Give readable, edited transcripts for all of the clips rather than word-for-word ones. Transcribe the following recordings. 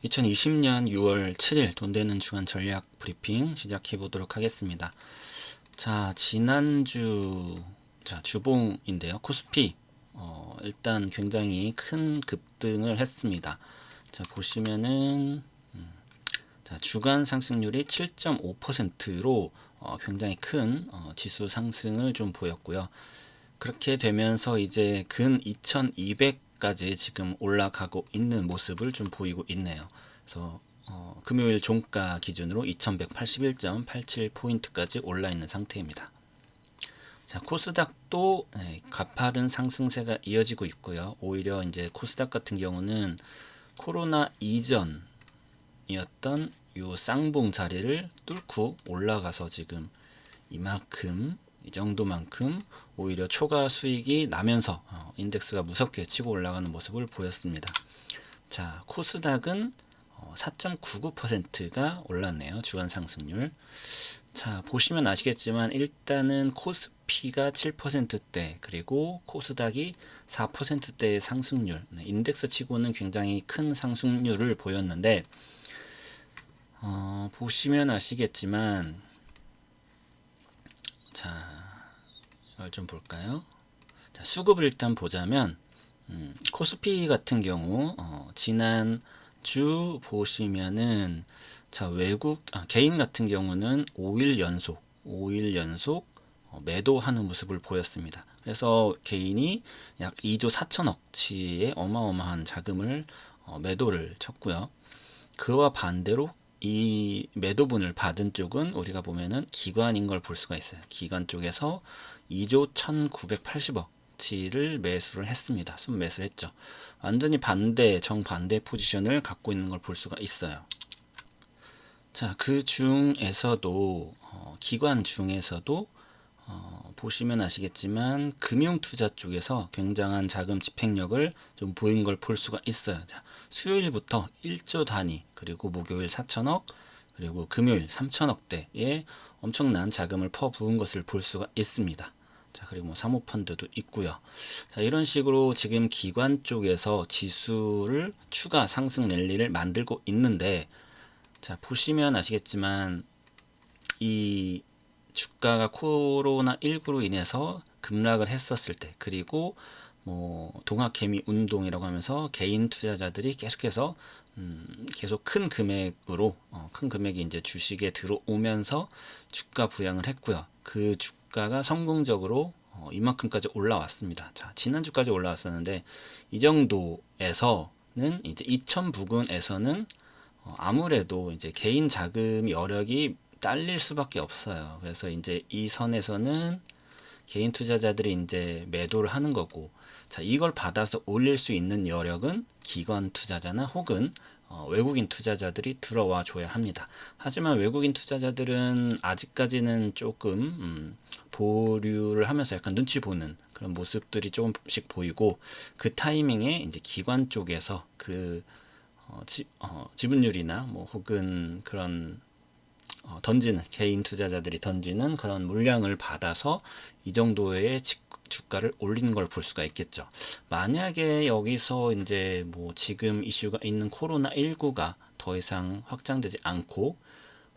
2020년 6월 7일 돈 되는 주간 전략 브리핑 시작해 보도록 하겠습니다. 자, 지난주 주봉인데요. 코스피 일단 굉장히 큰 급등을 했습니다. 자, 보시면은 주간 상승률이 7.5%로 굉장히 큰 지수 상승을 좀 보였고요. 그렇게 되면서 이제 근 2200까지 지금 올라가고 있는 모습을 좀 보이고 있네요. 그래서 금요일 종가 기준으로 2181.87포인트까지 올라 있는 상태입니다. 자, 코스닥도 가파른 상승세가 이어지고 있고요. 오히려 이제 코스닥 같은 경우는 코로나 이전이었던 요 쌍봉 자리를 뚫고 올라가서 지금 이 정도만큼 오히려 초과 수익이 나면서 인덱스가 무섭게 치고 올라가는 모습을 보였습니다. 자, 코스닥은 4.99%가 올랐네요. 주간 상승률. 자, 보시면 아시겠지만 일단은 코스피가 7%대 그리고 코스닥이 4%대의 상승률, 인덱스 치고는 굉장히 큰 상승률을 보였는데 보시면 아시겠지만 자, 이걸 좀 볼까요? 자, 수급을 일단 보자면 코스피 같은 경우 지난 주 보시면은 자, 개인 같은 경우는 5일 연속 매도하는 모습을 보였습니다. 그래서 개인이 약 2조 4천억치의 어마어마한 자금을 매도를 쳤고요. 그와 반대로 이 매도분을 받은 쪽은 우리가 보면은 기관인 걸 볼 수가 있어요. 기관 쪽에서 2조 1980억치를 매수를 했습니다. 순매수를 했죠. 완전히 정반대 포지션을 갖고 있는 걸 볼 수가 있어요. 자, 그 중에서도 기관 중에서도 보시면 아시겠지만 금융투자 쪽에서 굉장한 자금 집행력을 좀 보인 걸 볼 수가 있어요. 자, 수요일부터 1조 단위, 그리고 목요일 4천억, 그리고 금요일 3천억대의 엄청난 자금을 퍼부은 것을 볼 수가 있습니다. 자, 그리고 뭐 사모펀드도 있고요. 자, 이런 식으로 지금 기관 쪽에서 지수를 추가 상승 랠리를 만들고 있는데, 자, 보시면 아시겠지만 이 주가가 코로나19로 인해서 급락을 했었을 때, 그리고 뭐 동학개미 운동이라고 하면서 개인 투자자들이 계속해서 계속 큰 금액이 이제 주식에 들어오면서 주가 부양을 했고요. 그 주가가 성공적으로 이만큼까지 올라왔습니다. 자, 지난주까지 올라왔었는데 이 정도에서는 이제 2000 부근에서는 아무래도 이제 개인 자금 여력이 딸릴 수밖에 없어요. 그래서 이제 이 선에서는 개인 투자자들이 이제 매도를 하는 거고, 자, 이걸 받아서 올릴 수 있는 여력은 기관 투자자나 혹은 외국인 투자자들이 들어와 줘야 합니다. 하지만 외국인 투자자들은 아직까지는 조금 보류를 하면서 약간 눈치 보는 그런 모습들이 조금씩 보이고, 그 타이밍에 이제 기관 쪽에서 지분율이나 뭐 혹은 그런 개인 투자자들이 던지는 그런 물량을 받아서 이 정도의 주가를 올리는 걸 볼 수가 있겠죠. 만약에 여기서 이제 뭐 지금 이슈가 있는 코로나19가 더 이상 확장되지 않고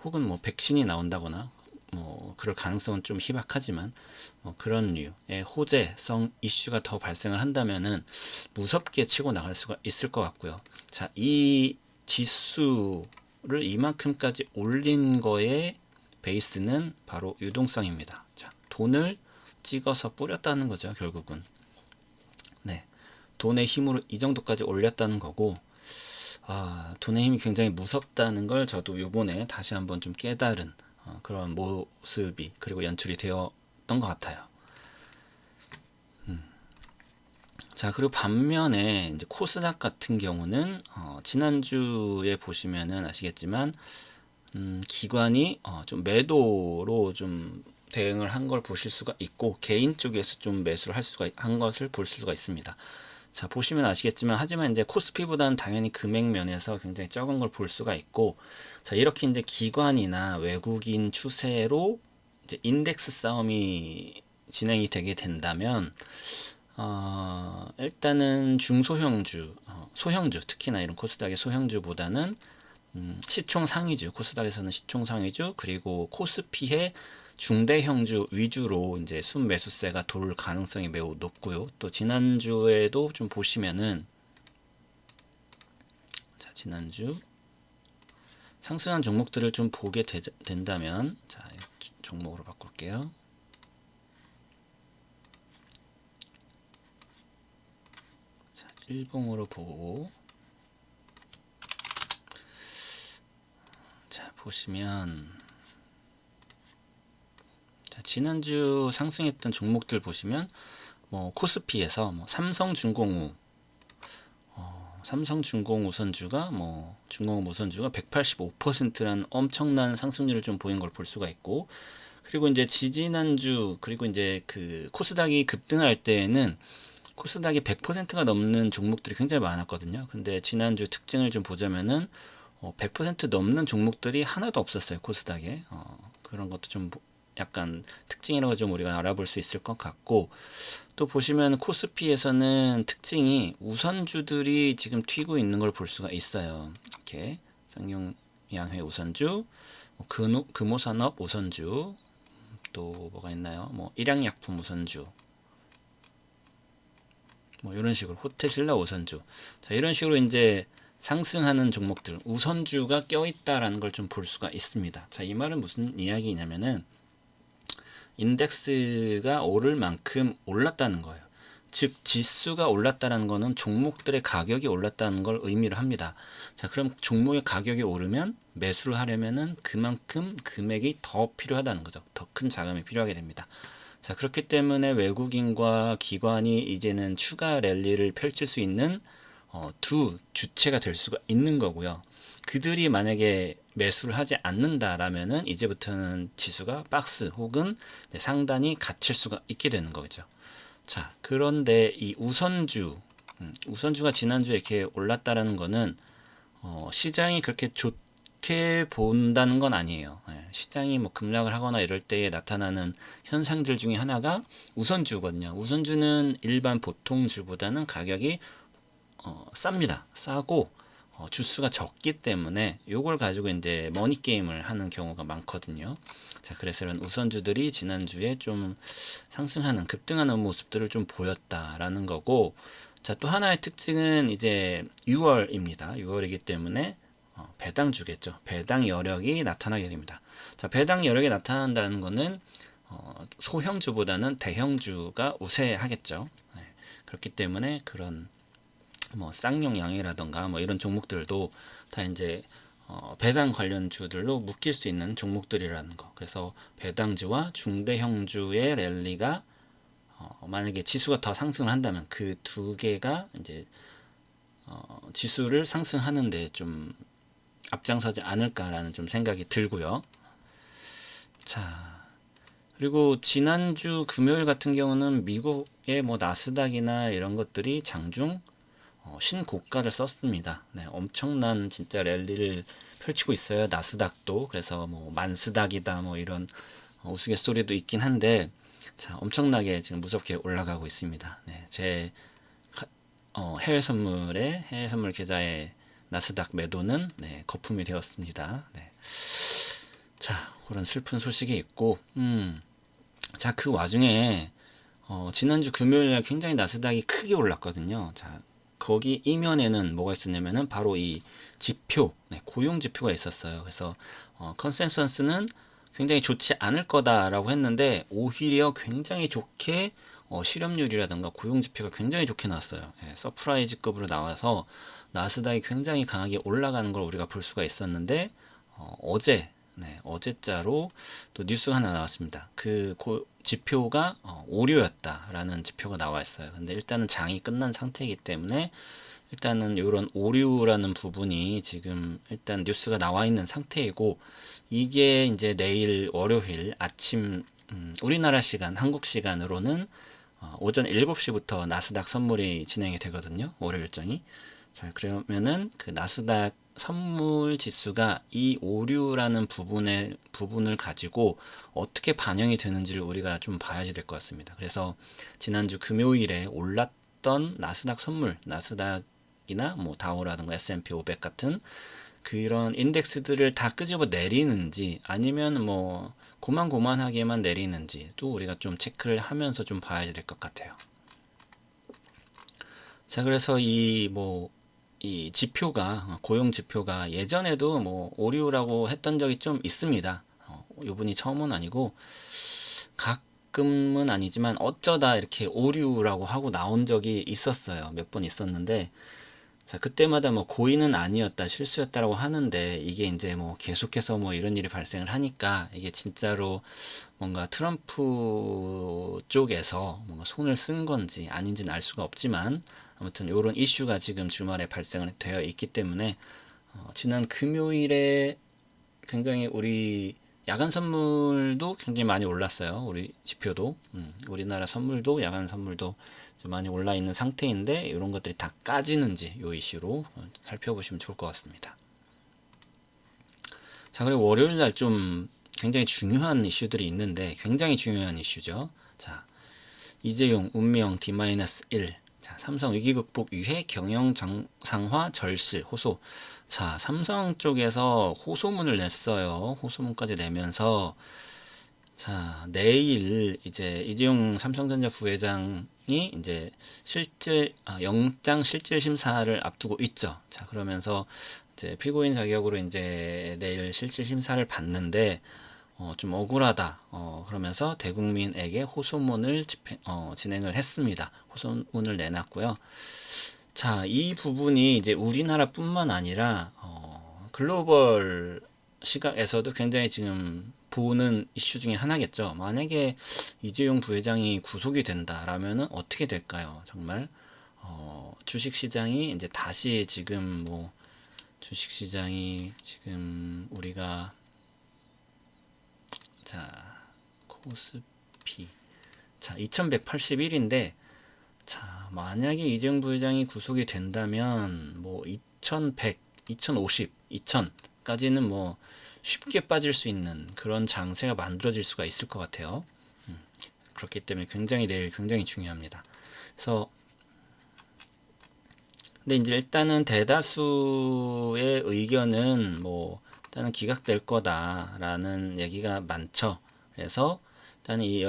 혹은 뭐 백신이 나온다거나 뭐 그럴 가능성은 좀 희박하지만 그런 류의 호재성 이슈가 더 발생을 한다면은 무섭게 치고 나갈 수가 있을 것 같고요. 자, 이 지수를 이만큼까지 올린 거의 베이스는 바로 유동성입니다. 자, 돈을 찍어서 뿌렸다는 거죠, 결국은. 네, 돈의 힘으로 이 정도까지 올렸다는 거고, 돈의 힘이 굉장히 무섭다는 걸 저도 요번에 다시 한번 좀 깨달은 그런 모습이 그리고 연출이 되었던 것 같아요. 자, 그리고 반면에 이제 코스닥 같은 경우는 지난주에 보시면은 아시겠지만 기관이 좀 매도로 좀 대응을 한 걸 보실 수가 있고, 개인 쪽에서 좀 매수를 한 것을 볼 수가 있습니다. 자, 보시면 아시겠지만 하지만 이제 코스피보다는 당연히 금액 면에서 굉장히 적은 걸 볼 수가 있고, 자, 이렇게 이제 기관이나 외국인 추세로 이제 인덱스 싸움이 진행이 되게 된다면 일단은 중소형주, 소형주, 특히나 이런 코스닥의 소형주보다는 시총 상위주, 코스닥에서는 시총 상위주, 그리고 코스피의 중대형주 위주로 이제 순매수세가 돌 가능성이 매우 높고요. 또 지난주에도 좀 보시면은, 자, 지난주 상승한 종목들을 좀 보게 된다면, 자, 종목으로 바꿀게요. 자, 일봉으로 보고, 자, 보시면, 자, 지난주 상승했던 종목들 보시면, 뭐 코스피에서 뭐 삼성중공업 우선주가 중공업 우선주가 185%라는 엄청난 상승률을 좀 보인 걸 볼 수가 있고, 그리고 이제 지지난주, 그리고 이제 그 코스닥이 급등할 때에는 코스닥이 100%가 넘는 종목들이 굉장히 많았거든요. 근데 지난주 특징을 좀 보자면은 100% 넘는 종목들이 하나도 없었어요, 코스닥에. 그런 것도 좀 약간 특징이라고 좀 우리가 알아볼 수 있을 것 같고, 또 보시면 코스피에서는 특징이 우선주들이 지금 튀고 있는 걸 볼 수가 있어요. 이렇게 쌍용양회 우선주, 금호산업 우선주, 또 뭐가 있나요? 뭐 일양약품 우선주, 뭐 이런 식으로 호텔신라 우선주. 자, 이런 식으로 이제 상승하는 종목들, 우선주가 껴있다라는 걸 좀 볼 수가 있습니다. 자, 이 말은 무슨 이야기냐면은 인덱스가 오를 만큼 올랐다는 거예요. 즉 지수가 올랐다는 것은 종목들의 가격이 올랐다는 걸 의미를 합니다. 자, 그럼 종목의 가격이 오르면 매수를 하려면은 그만큼 금액이 더 필요하다는 거죠. 더 큰 자금이 필요하게 됩니다. 자, 그렇기 때문에 외국인과 기관이 이제는 추가 랠리를 펼칠 수 있는 두 주체가 될 수가 있는 거고요. 그들이 만약에 매수를 하지 않는다라면은 이제부터는 지수가 박스 혹은 상단이 갇힐 수가 있게 되는 거죠. 자, 그런데 이 우선주가 지난주에 이렇게 올랐다라는 거는 시장이 그렇게 좋게 본다는 건 아니에요. 시장이 뭐 급락을 하거나 이럴 때에 나타나는 현상들 중에 하나가 우선주거든요. 우선주는 일반 보통주보다는 가격이 쌉니다. 싸고 주수가 적기 때문에 요걸 가지고 이제 머니 게임을 하는 경우가 많거든요. 자, 그래서 이런 우선주들이 지난주에 좀 상승하는, 급등하는 모습들을 좀 보였다라는 거고, 자, 또 하나의 특징은 이제 6월입니다. 6월이기 때문에 배당주겠죠. 배당 여력이 나타나게 됩니다. 자, 배당 여력이 나타난다는 거는 소형주보다는 대형주가 우세하겠죠. 네, 그렇기 때문에 그런 뭐 쌍용양이라던가 뭐 이런 종목들도 다 이제 배당 관련주들로 묶일 수 있는 종목들이라는 거. 그래서 배당주와 중대형주의 랠리가 만약에 지수가 더 상승을 한다면 그 두 개가 이제 지수를 상승하는데 좀 앞장서지 않을까라는 좀 생각이 들고요. 자, 그리고 지난주 금요일 같은 경우는 미국의 뭐 나스닥이나 이런 것들이 장중 신고가를 썼습니다. 네, 엄청난 진짜 랠리를 펼치고 있어요. 나스닥도. 그래서 뭐 만스닥이다 뭐 이런 우스갯소리도 있긴 한데, 자, 엄청나게 지금 무섭게 올라가고 있습니다. 네, 제 해외 선물 계좌의 나스닥 매도는 거품이 되었습니다. 네. 자, 그런 슬픈 소식이 있고, 자, 그 와중에 지난주 금요일날 굉장히 나스닥이 크게 올랐거든요. 자, 거기 이면에는 뭐가 있었냐면은 바로 이 지표, 고용 지표가 있었어요. 그래서 컨센서스는 굉장히 좋지 않을 거다라고 했는데 오히려 굉장히 좋게 실업률이라든가 고용 지표가 굉장히 좋게 나왔어요. 서프라이즈급으로 나와서 나스닥이 굉장히 강하게 올라가는 걸 우리가 볼 수가 있었는데 어제자로 또 뉴스가 하나 나왔습니다. 그 지표가 오류였다라는 지표가 나와 있어요. 근데 일단은 장이 끝난 상태이기 때문에 일단은 이런 오류라는 부분이 지금 일단 뉴스가 나와 있는 상태이고, 이게 이제 내일 월요일 아침 우리나라 시간, 한국 시간으로는 오전 7시부터 나스닥 선물이 진행이 되거든요. 월요 일정이. 자, 그러면은 그 나스닥 선물 지수가 이 오류라는 부분을 가지고 어떻게 반영이 되는지를 우리가 좀 봐야지 될 것 같습니다. 그래서 지난주 금요일에 올랐던 나스닥 선물, 나스닥이나 뭐 다우라든가 S&P 500 같은 그런 인덱스들을 다 끄집어 내리는지 아니면 뭐 고만고만하게만 내리는지 또 우리가 좀 체크를 하면서 좀 봐야 될 것 같아요. 자, 그래서 이 지표가 고용 지표가 예전에도 뭐 오류라고 했던 적이 좀 있습니다. 이분이 처음은 아니고 가끔은 아니지만 어쩌다 이렇게 오류라고 하고 나온 적이 있었어요. 몇 번 있었는데 자, 그때마다 뭐 고의는 아니었다, 실수였다라고 하는데 이게 이제 뭐 계속해서 뭐 이런 일이 발생을 하니까 이게 진짜로 뭔가 트럼프 쪽에서 뭔가 손을 쓴 건지 아닌지는 알 수가 없지만 아무튼 이런 이슈가 지금 주말에 발생을 되어 있기 때문에 지난 금요일에 굉장히 우리 야간 선물도 굉장히 많이 올랐어요. 우리 지표도 우리나라 선물도 야간 선물도 좀 많이 올라 있는 상태인데 이런 것들이 다 까지는지 이 이슈로 살펴보시면 좋을 것 같습니다. 자, 그리고 월요일 날 좀 굉장히 중요한 이슈들이 있는데 굉장히 중요한 이슈죠. 자, 이재용 운명 D-1. 자, 삼성 위기 극복 위해 경영 정상화 절실 호소. 자, 삼성 쪽에서 호소문을 냈어요. 호소문까지 내면서 자, 내일 이제 이재용 삼성전자 부회장이 이제 영장 실질 심사를 앞두고 있죠. 자, 그러면서 이제 피고인 자격으로 이제 내일 실질 심사를 받는데 좀 억울하다. 그러면서 대국민에게 호소문을 진행을 했습니다. 호소문을 내놨고요. 자, 이 부분이 이제 우리나라뿐만 아니라 글로벌 시각에서도 굉장히 지금 보는 이슈 중에 하나겠죠. 만약에 이재용 부회장이 구속이 된다라면은 어떻게 될까요? 정말 주식시장이 이제 다시 지금 뭐 주식시장이 지금 우리가 자 코스피 자 2181인데 자 만약에 이재용 부회장이 구속이 된다면 뭐 2100, 2050, 2000까지는 뭐 쉽게 빠질 수 있는 그런 장세가 만들어질 수가 있을 것 같아요. 그렇기 때문에 굉장히 내일 굉장히 중요합니다. 그래서 근데 이제 일단은 대다수의 의견은 뭐 일단은 기각될 거다라는 얘기가 많죠. 그래서 일단 이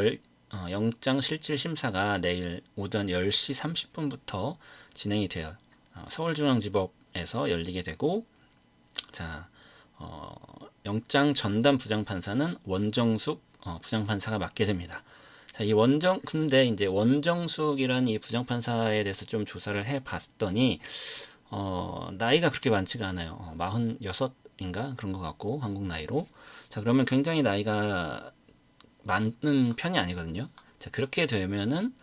영장 실질 심사가 내일 오전 10시 30분부터 진행이 돼요. 서울중앙지법에서 열리게 되고 자 영장 전담 부장판사는 원정숙 부장판사가 맡게 됩니다. 자, 근데 이제 원정숙이라는 이 부장판사에 대해서 좀 조사를 해봤더니 나이가 그렇게 많지가 않아요. 46인가 그런 것 같고 한국 나이로. 자, 그러면 굉장히 나이가 많은 편이 아니거든요. 자, 그렇게 되면은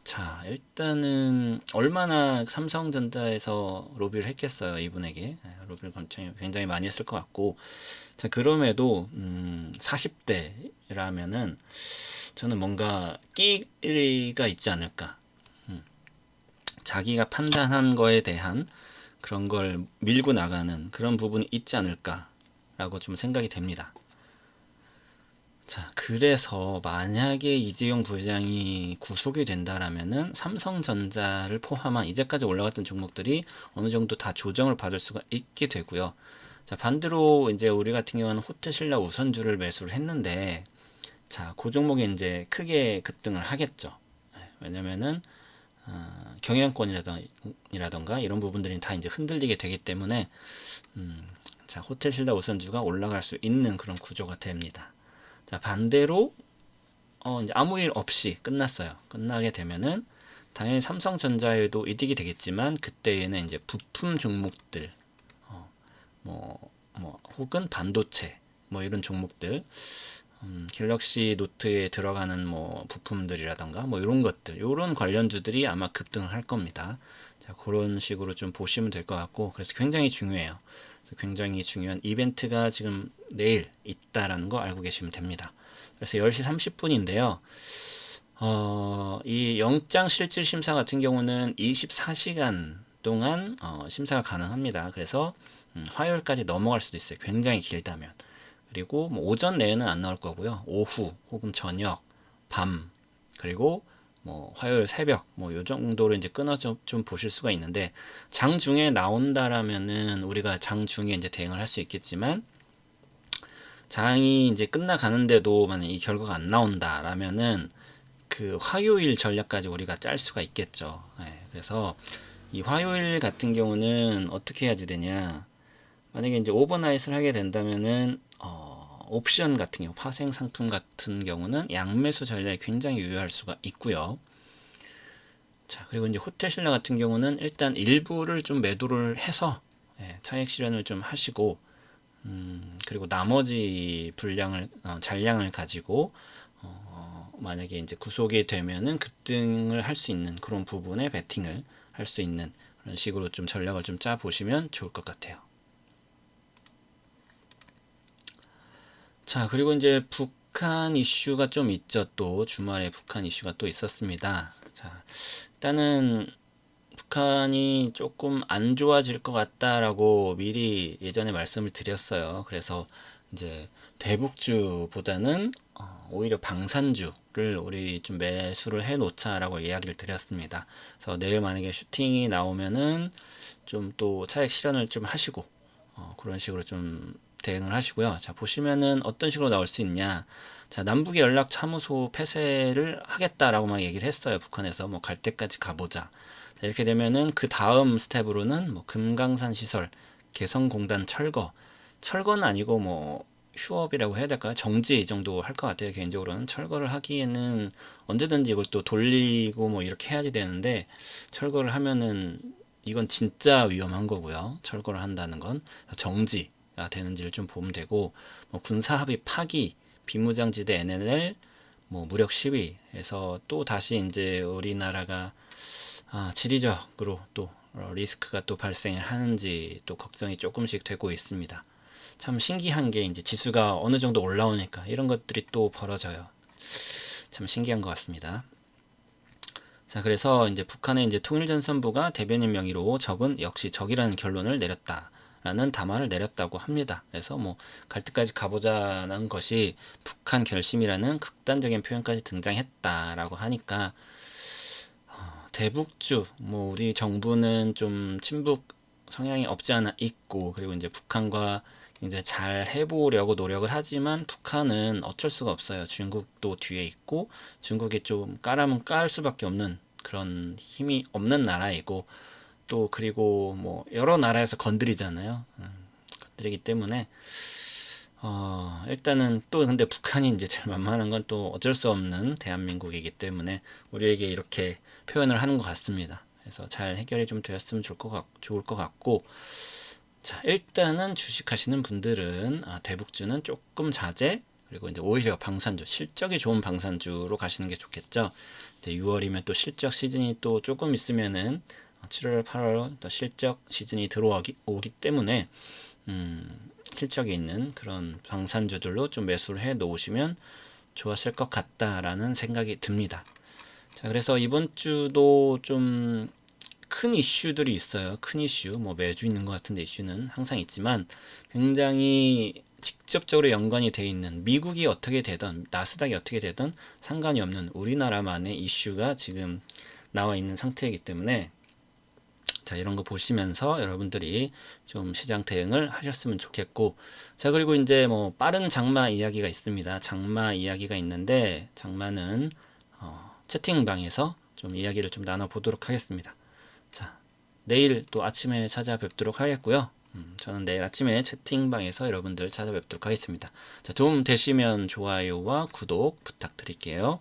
자, 일단은 얼마나 삼성전자에서 로비를 했겠어요, 이분에게. 로비를 굉장히 많이 했을 것 같고. 자, 그럼에도 40대라면은 저는 뭔가 끼가 있지 않을까. 자기가 판단한 거에 대한 그런 걸 밀고 나가는 그런 부분이 있지 않을까라고 좀 생각이 됩니다. 자, 그래서 만약에 이재용 부회장이 구속이 된다라면은 삼성전자를 포함한 이제까지 올라갔던 종목들이 어느 정도 다 조정을 받을 수가 있게 되고요. 자, 반대로 이제 우리 같은 경우는 호텔신라 우선주를 매수를 했는데 자, 그 종목이 이제 크게 급등을 하겠죠. 왜냐면은 경영권이라던가 이런 부분들이 다 이제 흔들리게 되기 때문에 자, 호텔신라 우선주가 올라갈 수 있는 그런 구조가 됩니다. 자, 반대로 이제 아무 일 없이 끝났어요. 끝나게 되면은 당연히 삼성전자에도 이득이 되겠지만 그때에는 이제 부품 종목들 혹은 반도체 뭐 이런 종목들 갤럭시 노트에 들어가는 뭐 부품들이라던가 뭐 이런 것들 이런 관련주들이 아마 급등을 할 겁니다. 자, 그런 식으로 좀 보시면 될 것 같고 그래서 굉장히 중요해요. 굉장히 중요한 이벤트가 지금 내일 있다라는 거 알고 계시면 됩니다. 그래서 10시 30분인데요. 이 영장 실질 심사 같은 경우는 24시간 동안 심사가 가능합니다. 그래서 화요일까지 넘어갈 수도 있어요. 굉장히 길다면. 그리고 뭐 오전 내에는 안 나올 거고요. 오후 혹은 저녁, 밤, 그리고 뭐 화요일 새벽 뭐 요 정도로 이제 끊어서 좀 보실 수가 있는데, 장중에 나온다라면은 우리가 장중에 이제 대응을 할 수 있겠지만, 장이 이제 끝나가는데도 만약 이 결과가 안 나온다라면은 그 화요일 전략까지 우리가 짤 수가 있겠죠. 예, 그래서 이 화요일 같은 경우는 어떻게 해야지 되냐? 만약에 이제 오버나잇을 하게 된다면은 옵션 같은 경우, 파생 상품 같은 경우는 양매수 전략이 굉장히 유효할 수가 있고요. 자, 그리고 이제 호텔 신라 같은 경우는 일단 일부를 좀 매도를 해서 차익 실현을 좀 하시고, 그리고 나머지 분량을 잔량을 가지고 만약에 이제 구속이 되면은 급등을 할 수 있는 그런 부분에 베팅을 할 수 있는 그런 식으로 좀 전략을 좀 짜 보시면 좋을 것 같아요. 자, 그리고 이제 북한 이슈가 좀 있죠. 또 주말에 북한 이슈가 또 있었습니다. 자, 일단은 북한이 조금 안 좋아질 것 같다라고 미리 예전에 말씀을 드렸어요. 그래서 이제 대북주보다는 오히려 방산주를 우리 좀 매수를 해 놓자라고 이야기를 드렸습니다. 그래서 내일 만약에 슈팅이 나오면은 좀 또 차익 실현을 좀 하시고 그런 식으로 좀 대응을 하시고요. 자, 보시면은 어떤 식으로 나올 수 있냐. 자, 남북의 연락 참호소 폐쇄를 하겠다라고 막 얘기를 했어요. 북한에서 뭐 갈 때까지 가보자. 자, 이렇게 되면은 그 다음 스텝으로는 뭐 금강산 시설, 개성공단 철거, 철거는 아니고 뭐 휴업이라고 해야 될까요? 정지 이 정도 할 것 같아요. 개인적으로는 철거를 하기에는 언제든지 이걸 또 돌리고 뭐 이렇게 해야지 되는데, 철거를 하면은 이건 진짜 위험한 거고요. 철거를 한다는 건 정지가 되는지를 좀 보면 되고, 뭐 군사합의 파기, 비무장지대 NLL, 뭐 무력 시위에서 또 다시 이제 우리나라가 지리적으로 또 리스크가 또 발생을 하는지 또 걱정이 조금씩 되고 있습니다. 참 신기한 게 이제 지수가 어느 정도 올라오니까 이런 것들이 또 벌어져요. 참 신기한 것 같습니다. 자, 그래서 이제 북한의 이제 통일전선부가 대변인 명의로 적은 역시 적이라는 결론을 내렸다라는 담화를 내렸다고 합니다. 그래서 뭐 갈 때까지 가보자는 것이 북한 결심이라는 극단적인 표현까지 등장했다라고 하니까 대북주, 뭐 우리 정부는 좀 친북 성향이 없지 않아 있고, 그리고 이제 북한과 이제 잘 해보려고 노력을 하지만 북한은 어쩔 수가 없어요. 중국도 뒤에 있고 중국이 좀 까라면 깔 수밖에 없는 그런 힘이 없는 나라이고, 또 그리고 뭐 여러 나라에서 건드리잖아요. 건드리기 때문에 일단은 또 근데 북한이 이제 제일 만만한 건 또 어쩔 수 없는 대한민국이기 때문에 우리에게 이렇게 표현을 하는 것 같습니다. 그래서 잘 해결이 좀 되었으면 좋을 것 같고, 자, 일단은 주식하시는 분들은 대북주는 조금 자제, 그리고 이제 오히려 방산주, 실적이 좋은 방산주로 가시는 게 좋겠죠. 이제 6월이면 또 실적 시즌이 또 조금 있으면은 7월, 8월 또 실적 시즌이 들어오기 때문에 실적이 있는 그런 방산주들로 좀 매수를 해 놓으시면 좋았을 것 같다라는 생각이 듭니다. 자, 그래서 이번 주도 좀 큰 이슈들이 있어요. 큰 이슈, 뭐 매주 있는 것 같은데 이슈는 항상 있지만 굉장히 직접적으로 연관이 돼 있는, 미국이 어떻게 되든 나스닥이 어떻게 되든 상관이 없는 우리나라만의 이슈가 지금 나와 있는 상태이기 때문에, 자, 이런 거 보시면서 여러분들이 좀 시장 대응을 하셨으면 좋겠고, 자, 그리고 이제 뭐 빠른 장마 이야기가 있습니다. 장마 이야기가 있는데, 장마는 채팅방에서 좀 이야기를 좀 나눠보도록 하겠습니다. 자, 내일 또 아침에 찾아뵙도록 하겠고요. 저는 내일 아침에 채팅방에서 여러분들 찾아뵙도록 하겠습니다. 자, 도움 되시면 좋아요와 구독 부탁드릴게요.